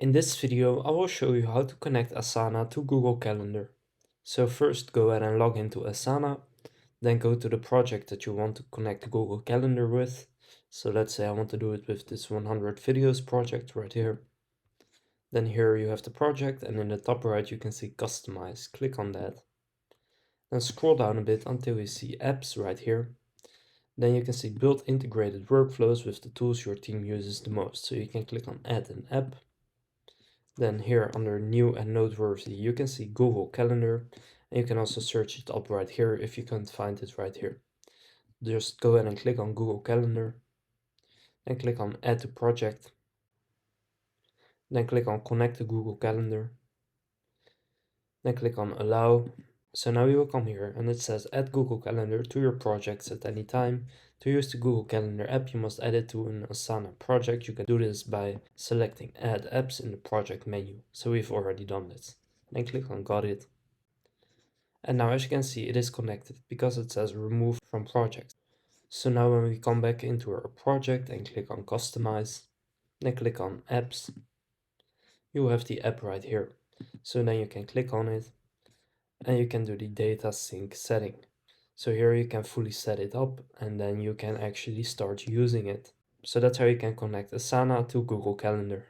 In this video, I will show you how to connect Asana to Google Calendar. So first go ahead and log into Asana, then go to the project that you want to connect Google Calendar with. So let's say I want to do it with this 100 videos project right here. Then here you have the project, and in the top right you can see customize. Click on that. Then scroll down a bit until you see apps right here. Then you can see build integrated workflows with the tools your team uses the most. So you can click on add an app. Then here under new and noteworthy, you can see Google Calendar, and you can also search it up right here if you can't find it right here. Just go ahead and click on Google Calendar, then click on add to project, then click on connect to Google Calendar, then click on allow. So now you will come here and it says add Google Calendar to your projects at any time. To use the Google Calendar app, you must add it to an Asana project. You can do this by selecting add apps in the project menu. So we've already done this. Then click on got it. And now as you can see, it is connected because it says remove from project. So now when we come back into our project and click on customize, then click on apps, you have the app right here. So then you can click on it and you can do the data sync setting. So here you can fully set it up and then you can actually start using it. So that's how you can connect Asana to Google Calendar.